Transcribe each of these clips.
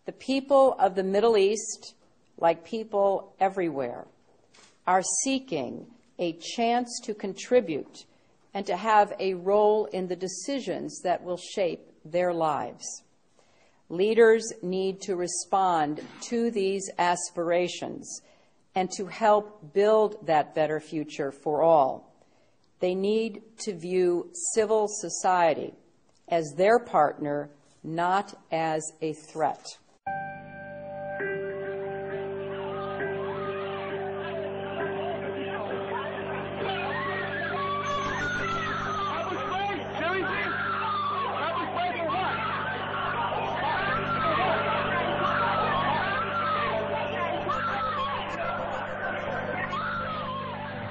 The people of the Middle East, like people everywhere, are seeking a chance to contribute and to have a role in the decisions that will shape their lives. Leaders need to respond to these aspirations and to help build that better future for all. They need to view civil society as their partner, not as a threat.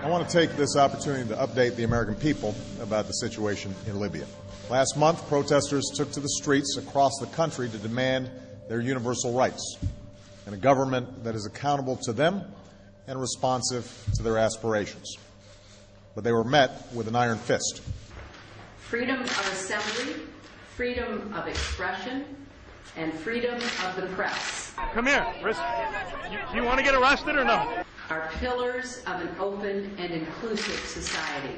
I want to take this opportunity to update the American people about the situation in Libya. Last month, protesters took to the streets across the country to demand their universal rights and a government that is accountable to them and responsive to their aspirations. But they were met with an iron fist. Freedom of assembly, freedom of expression, and freedom of the press. Come here. You want to get arrested or no? Are pillars of an open and inclusive society.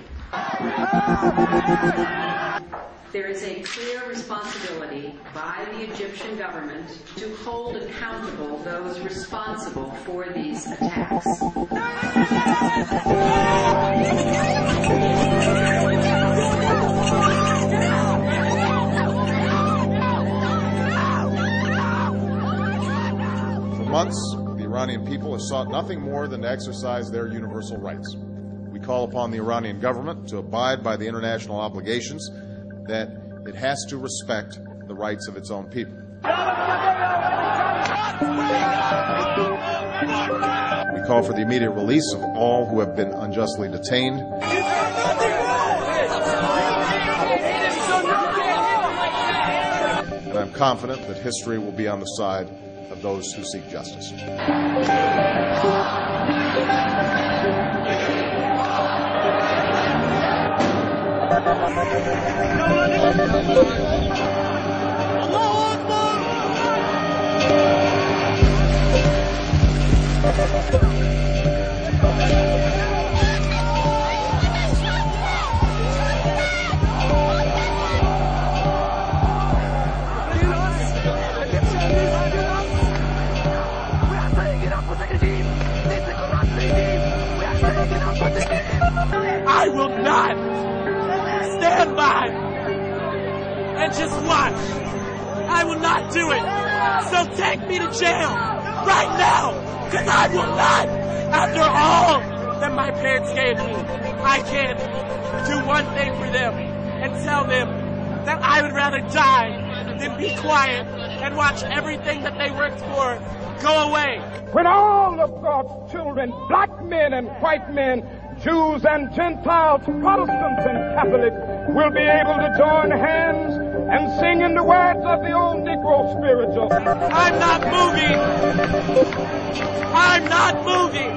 There is a clear responsibility by the Egyptian government to hold accountable those responsible for these attacks. For months, the Iranian people have sought nothing more than to exercise their universal rights. We call upon the Iranian government to abide by the international obligations that it has to respect the rights of its own people. We call for the immediate release of all who have been unjustly detained. And I'm confident that history will be on the side of those who seek justice. I will not stand by and just watch. I will not do it. So take me to jail right now, because I will not. After all that my parents gave me, I can do one thing for them and tell them that I would rather die than be quiet and watch everything that they worked for go away. When all of God's children, black men and white men, Jews and Gentiles, Protestants and Catholics, will be able to join hands and sing in the words of the old Negro spiritual. I'm not moving. I'm not moving.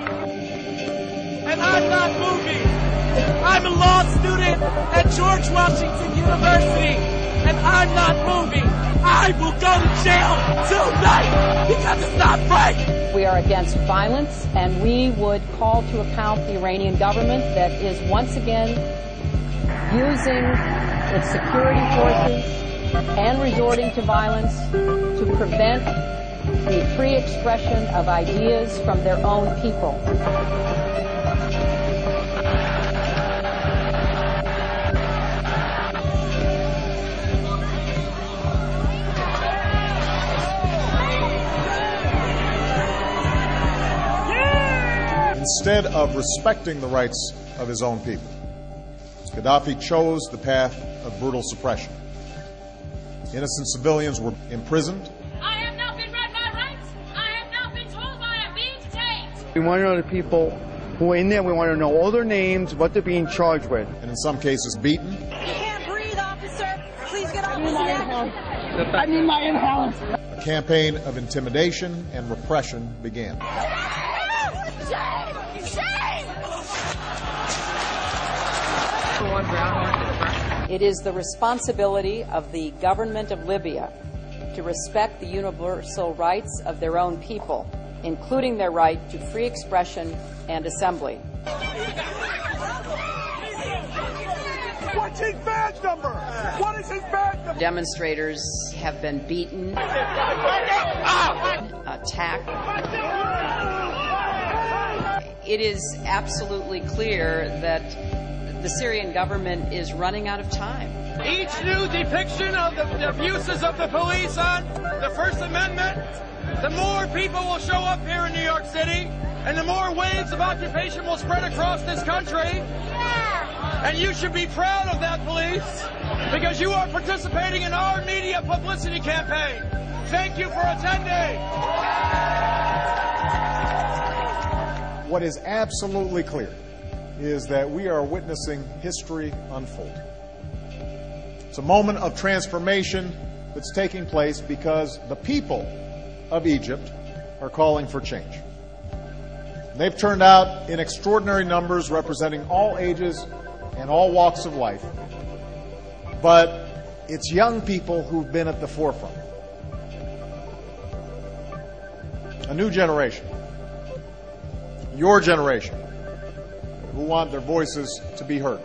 And I'm not moving. I'm a law student at George Washington University, and I'm not moving. I will go to jail tonight because it's not right. We are against violence, and we would call to account the Iranian government that is once again using its security forces and resorting to violence to prevent the free expression of ideas from their own people. Instead of respecting the rights of his own people, Gaddafi chose the path of brutal suppression. Innocent civilians were imprisoned. I have not been read my rights. I have not been told why I'm being detained. We want to know the people who are in there. We want to know all their names, what they're being charged with. And in some cases beaten. You can't breathe, officer. Please get off his neck. I need my inhalant. A campaign of intimidation and repression began. It is the responsibility of the government of Libya to respect the universal rights of their own people, including their right to free expression and assembly. What's his badge number? What is his badge number? Demonstrators have been beaten, attacked. It is absolutely clear that the Syrian government is running out of time. Each new depiction of the abuses of the police on the First Amendment, the more people will show up here in New York City, and the more waves of occupation will spread across this country. And you should be proud of that, police, because you are participating in our media publicity campaign. Thank you for attending. What is absolutely clear is that we are witnessing history unfold. It's a moment of transformation that's taking place because the people of Egypt are calling for change. They've turned out in extraordinary numbers representing all ages and all walks of life. But it's young people who've been at the forefront. A new generation. Your generation, who want their voices to be heard.